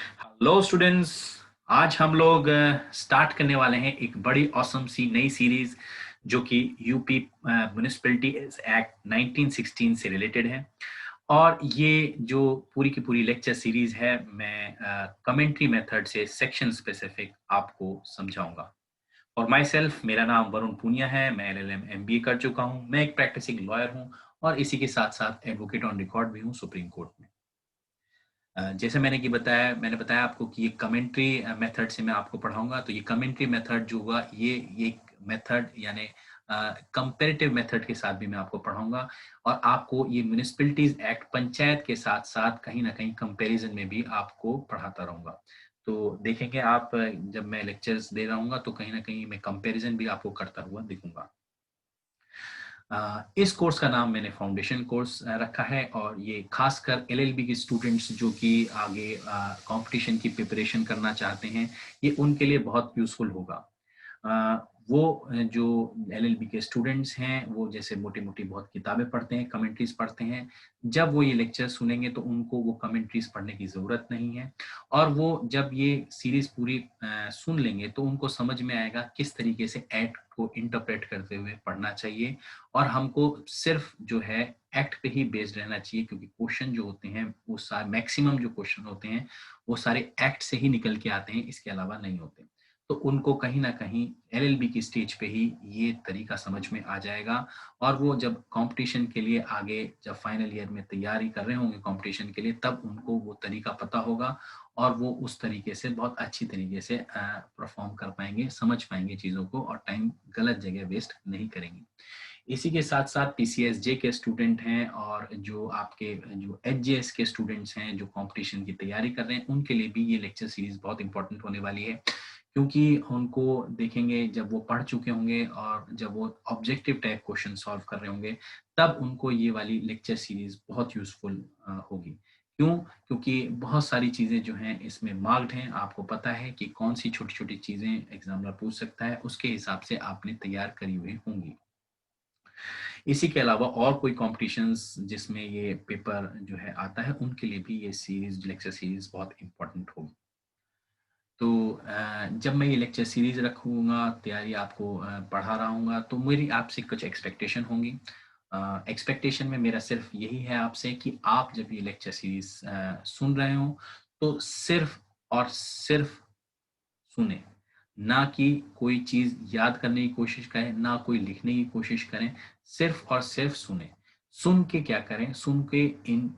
Hello students. आज हम लोग स्टार्ट करने वाले हैं एक बड़ी ऑसम सी नई सीरीज जो कि यूपी म्युनिसिपैलिटी एक्ट 1916 से रिलेटेड है। और ये जो पूरी की पूरी लेक्चर सीरीज है, मैं कमेंट्री मेथड से सेक्शन स्पेसिफिक आपको समझाऊंगा। और माई सेल्फ, मेरा नाम वरुण पूनिया है। मैं एलएलएम एमबीए कर चुका हूँ। मैं एक प्रैक्टिसिंग लॉयर हूँ और इसी के साथ साथ एडवोकेट ऑन रिकॉर्ड भी हूँ सुप्रीम कोर्ट में। जैसे मैंने बताया आपको कि ये कमेंट्री मेथड से मैं आपको पढ़ाऊंगा। तो ये कमेंट्री मेथड जो होगा, ये मेथड यानी कंपैरेटिव मेथड के साथ भी मैं आपको पढ़ाऊंगा। और आपको ये म्युनिसिपैलिटीज एक्ट पंचायत के साथ साथ कहीं ना कहीं कंपैरिजन में भी आपको पढ़ाता रहूंगा। तो देखेंगे आप, जब मैं लेक्चर्स दे रहा हूँ तो कहीं ना कहीं मैं कंपैरिजन भी आपको करता हुआ दिखूंगा। इस कोर्स का नाम मैंने फाउंडेशन कोर्स रखा है और ये खासकर एलएलबी के स्टूडेंट्स जो कि आगे कंपटीशन की प्रिपरेशन करना चाहते हैं, ये उनके लिए बहुत यूज़फुल होगा। वो जो एलएलबी के स्टूडेंट्स हैं, वो जैसे मोटी-मोटी बहुत किताबें पढ़ते हैं, कमेंट्रीज़ पढ़ते हैं। जब वो ये लेक्चर सुनेंगे तो उनको वो कमेंट्रीज़ पढ़ने की ज़रूरत नहीं है। और वो जब ये सीरीज़ पूरी सुन लेंगे तो उनको समझ में आएगा किस तरीके से एक्ट को इंटरप्रेट करते हुए पढ़ना चाहिए। और हमको सिर्फ जो है एक्ट पे ही बेस्ड रहना चाहिए, क्योंकि क्वेश्चन जो होते हैं वो मैक्सिमम जो क्वेश्चन होते हैं वो सारे एक्ट से ही निकल के आते हैं, इसके अलावा नहीं होते। तो उनको कहीं ना कहीं एलएलबी की स्टेज पे ही ये तरीका समझ में आ जाएगा। और वो जब कंपटीशन के लिए आगे, जब फाइनल ईयर में तैयारी कर रहे होंगे कंपटीशन के लिए, तब उनको वो तरीका पता होगा और वो उस तरीके से बहुत अच्छी तरीके से परफॉर्म कर पाएंगे, समझ पाएंगे चीज़ों को और टाइम गलत जगह वेस्ट नहीं करेंगे। इसी के साथ-साथ पीसीएसजे के स्टूडेंट हैं और जो आपके जो एचजेएस के स्टूडेंट्स हैं, जो कॉम्पिटिशन की तैयारी कर रहे हैं, उनके लिए भी ये लेक्चर सीरीज़ बहुत इम्पोर्टेंट होने वाली है। क्योंकि उनको देखेंगे, जब वो पढ़ चुके होंगे और जब वो ऑब्जेक्टिव टाइप क्वेश्चन सॉल्व कर रहे होंगे, तब उनको ये वाली लेक्चर सीरीज़ बहुत यूज़फुल होगी। क्यों? क्योंकि बहुत सारी चीज़ें जो हैं इसमें मार्क्ड हैं। आपको पता है कि कौन-सी छोटी-छोटी चीज़ें एग्ज़ामिनर पूछ सकता है, उसके हिसाब से आपने तैयार करी हुई होंगी। इसी के अलावा और कोई कॉम्पिटिशन्स जिसमें ये पेपर जो है आता है, उनके लिए भी ये सीरीज़, लेक्चर सीरीज़ बहुत इम्पोर्टेंट होगी। तो जब मैं ये लेक्चर सीरीज़ रखूँगा, तैयारी आपको पढ़ा रहा हूँगा, तो मेरी आपसे कुछ एक्सपेक्टेशन होंगी। एक्सपेक्टेशन में मेरा सिर्फ़ यही है आपसे कि आप जब ये लेक्चर सीरीज़ सुन रहे हों, तो सिर्फ़ और सिर्फ़ सुनें, ना कि कोई चीज़ याद करने की कोशिश करें, ना कोई लिखने की कोशिश करें, सिर्फ़ और सिर्फ़ सुनें। सुन के क्या करें, सुन के इन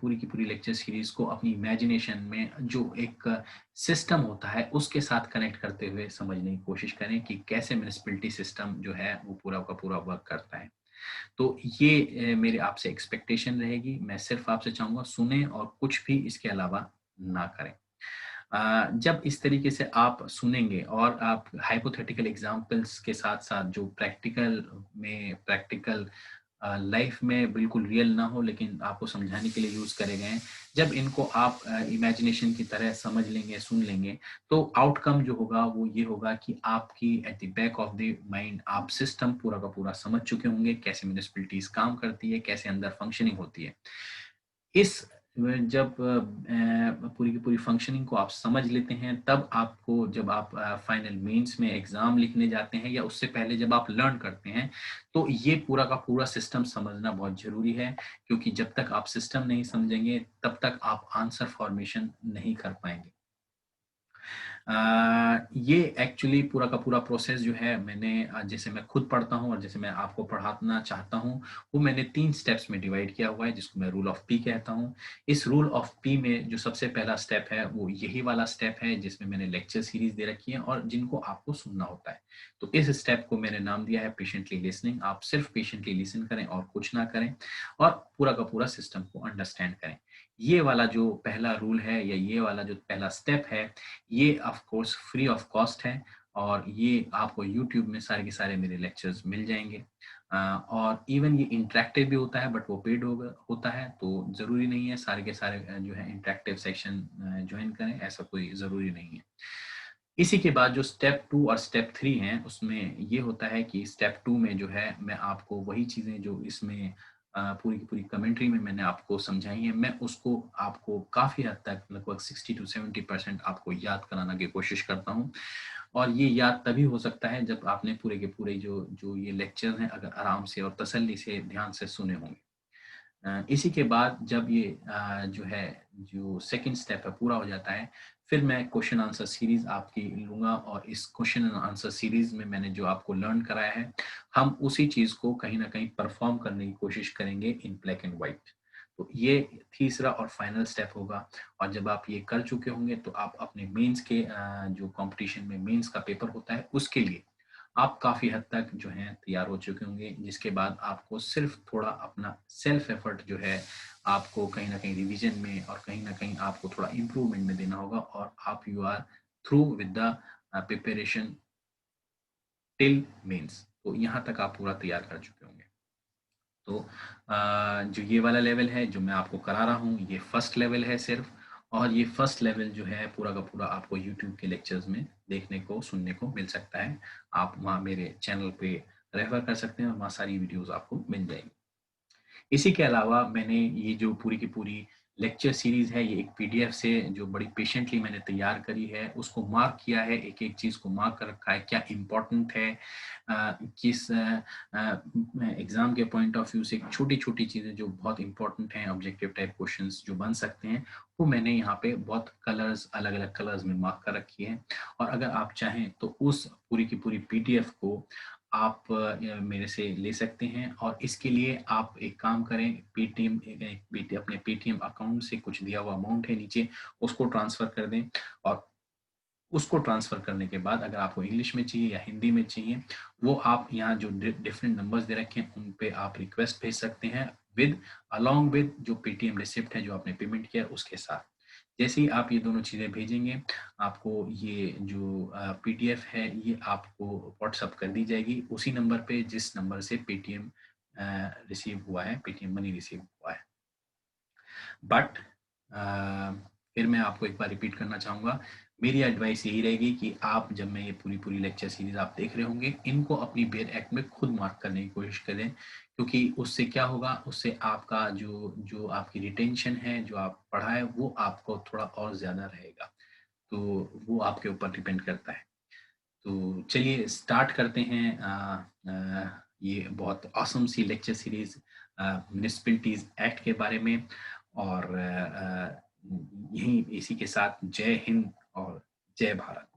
पूरी की पूरी लेक्चर सीरीज़ को अपनी इमेजिनेशन में जो एक सिस्टम होता है, उसके साथ कनेक्ट करते हुए समझने की कोशिश करें कि कैसे म्युनिसिपैलिटी सिस्टम जो है, वो पूरा का पूरा वर्क करता है। तो ये मेरी आपसे एक्सपेक्टेशन रहेगी। मैं सिर्फ़ आपसे चाहूँगा सुनें और कुछ भी इसके अलावा ना करें। जब इस तरीके से आप सुनेंगे और आप हाइपोथेटिकल एग्जांपल्स के साथ-साथ जो प्रैक्टिकल लाइफ में बिल्कुल रियल ना हो, लेकिन आपको समझाने के लिए यूज़ करे गए हैं, जब इनको आप इमेजिनेशन की तरह समझ लेंगे, सुन लेंगे, तो आउटकम जो होगा वो ये होगा कि आपकी at the back of the mind आप सिस्टम पूरा का पूरा समझ चुके होंगे, कैसे म्युनिसिपैलिटीज़ काम करती है, कैसे अंदर फंक्शनिंग होती है। इस जब पूरी की पूरी फंक्शनिंग को आप समझ लेते हैं, तब आपको जब आप फाइनल मेंस में एग्ज़ाम लिखने जाते हैं या उससे पहले जब आप लर्न करते हैं, तो ये पूरा का पूरा सिस्टम समझना बहुत ज़रूरी है। क्योंकि जब तक आप सिस्टम नहीं समझेंगे, तब तक आप आंसर फॉर्मेशन नहीं कर पाएँगे। ये एक्चुअली पूरा का पूरा प्रोसेस जो है, मैंने जैसे मैं खुद पढ़ता हूँ और जैसे मैं आपको पढ़ाना चाहता हूँ, वो मैंने 3 स्टेप्स में डिवाइड किया हुआ है, जिसको मैं रूल ऑफ पी कहता हूँ। इस रूल ऑफ पी में जो सबसे पहला स्टेप है, वो यही वाला स्टेप है जिसमें मैंने लेक्चर सीरीज़ दे रखी है और जिनको आपको सुनना होता है। तो इस स्टेप को मैंने नाम दिया है पेशेंटली लिसनिंग। आप सिर्फ पेशेंटली लिसन करें और कुछ ना करें और पूरा का पूरा सिस्टम को अंडरस्टैंड करें। ये वाला जो पहला रूल है या ये वाला जो पहला स्टेप है, ये of course free of cost है और ये आपको यूट्यूब में सारे के सारे मेरे लेक्चर्स मिल जाएँगे। और इवन ये इंटरैक्टिव भी होता है, बट वो पेड होता है, तो ज़रूरी नहीं है सारे के सारे जो है इंटरैक्टिव सेक्शन जॉइन करें, ऐसा कोई ज़रूरी नहीं है। इसी के बाद जो स्टेप 2 और स्टेप 3 हैं, उसमें ये होता है कि स्टेप 2 में जो है, मैं आपको वही चीज़ें जो इसमें पूरी की पूरी कमेंट्री में मैंने आपको समझाई है, मैं उसको आपको काफ़ी हद तक लगभग 60 टू 70% आपको याद कराने की कोशिश करता हूँ। और ये याद तभी हो सकता है जब आपने पूरे के पूरे जो जो ये लेक्चर हैं अगर आराम से और तसल्ली से ध्यान से सुने होंगे। इसी के बाद जब ये जो है जो सेकंड स्टेप है पूरा हो जाता है, फिर मैं क्वेश्चन आंसर सीरीज़ आपकी लूँगा और इस क्वेश्चन एंड आंसर सीरीज़ में मैंने जो आपको लर्न कराया है, हम उसी चीज़ को कहीं न कहीं परफ़ॉर्म करने की कोशिश करेंगे इन ब्लैक एंड व्हाइट। तो ये तीसरा और फाइनल स्टेप होगा और जब आप ये कर चुके होंगे तो आप अपने मेंस के जो कॉम्पिटिशन में मेंस का पेपर होता है, उसके लिए आप काफ़ी हद तक जो है तैयार हो चुके होंगे, जिसके बाद आपको सिर्फ थोड़ा अपना सेल्फ एफर्ट जो है आपको कहीं न कहीं रिवीजन में और कहीं न कहीं आपको थोड़ा इम्प्रूवमेंट में देना होगा और आप you are through with the preparation till mains. तो यहाँ तक आप पूरा तैयार कर चुके होंगे। तो जो ये वाला लेवल है जो मैं आपको करा रहा हूँ, ये फर्स्ट लेवल है सिर्फ, और ये फर्स्ट लेवल जो है पूरा का पूरा आपको यूट्यूब के लेक्चर्स में देखने को सुनने को मिल सकता है। आप वहाँ मेरे चैनल पे रेफर कर सकते हैं और वहाँ सारी वीडियोस आपको मिल जाएगी। इसी के अलावा मैंने ये जो पूरी की पूरी लेक्चर सीरीज़ है, ये एक पीडीएफ से जो बड़ी पेशेंटली मैंने तैयार करी है, उसको मार्क किया है, एक-एक चीज़ को मार्क कर रखा है, क्या इम्पोर्टेंट है, किस एग्ज़ाम के पॉइंट ऑफ व्यू से छोटी-छोटी चीज़ें जो बहुत इम्पोर्टेंट हैं, ऑब्जेक्टिव टाइप क्वेश्चंस जो बन सकते हैं, वो मैंने यहाँ पे बहुत कलर्स अलग-अलग कलर्स में मार्क कर रखी है। और अगर आप चाहें तो उस पूरी की पूरी पीडीएफ को आप मेरे से ले सकते हैं और इसके लिए आप एक काम करें, पेटीएम अपने पेटीएम अकाउंट से कुछ दिया हुआ अमाउंट है नीचे, उसको ट्रांसफ़र कर दें और उसको ट्रांसफ़र करने के बाद अगर आपको इंग्लिश में चाहिए या हिंदी में चाहिए, वो आप यहाँ जो डिफरेंट नंबर्स दे रखे हैं, उन पे आप रिक्वेस्ट भेज सकते हैं विद अलोंग विद जो पेटीएम रिसिप्ट है, जो आपने पेमेंट किया है, उसके साथ। जैसे ही आप ये दोनों चीज़ें भेजेंगे, आपको ये जो पीडीएफ है, ये आपको व्हाट्सएप कर दी जाएगी उसी नंबर पे जिस नंबर से पेटीएम रिसीव हुआ है, पेटीएम मनी रिसीव हुआ है। बट फिर मैं आपको एक बार रिपीट करना चाहूँगा, मेरी एडवाइस यही रहेगी कि आप जब मैं ये पूरी-पूरी लेक्चर सीरीज़ आप देख रहे होंगे, इनको अपनी बेयर एक्ट में खुद मार्क करने की कोशिश करें, क्योंकि उससे क्या होगा, उससे आपका जो जो आपकी रिटेंशन है, जो आप पढ़ा है, वो आपको थोड़ा और ज़्यादा रहेगा। तो वो आपके ऊपर डिपेंड करता है। तो चलिए स्टार्ट करते हैं ये बहुत ऑसम सी लेक्चर सीरीज़ म्युनिसिपैलिटीज़ एक्ट के बारे में और यहीं इसी के साथ जय हिंद और जय भारत।